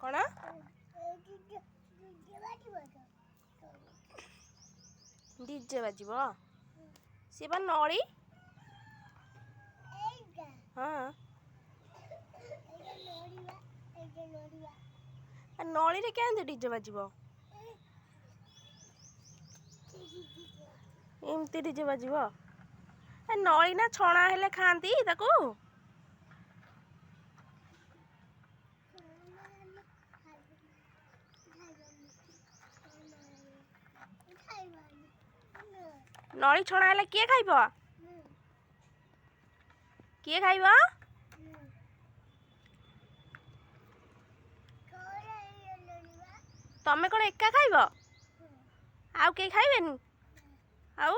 କ'ଣ ଡିଜେ ବାଜିବ? ସିଏ ବା ନଳି। ହଁ ନଳିରେ କେମିତି ଡିଜେ ବାଜିବ? ଏମିତି ଡିଜେ ବାଜିବ? ନଳି ନା ଛଣା ହେଲେ ଖାଆନ୍ତି ତାକୁ। ନଳି ଛଣା ହେଲେ କିଏ ଖାଇବ? କିଏ ଖାଇବ? ତମେ କ'ଣ ଏକା ଖାଇବ? ଆଉ କେହି ଖାଇବେନି? ଆଉ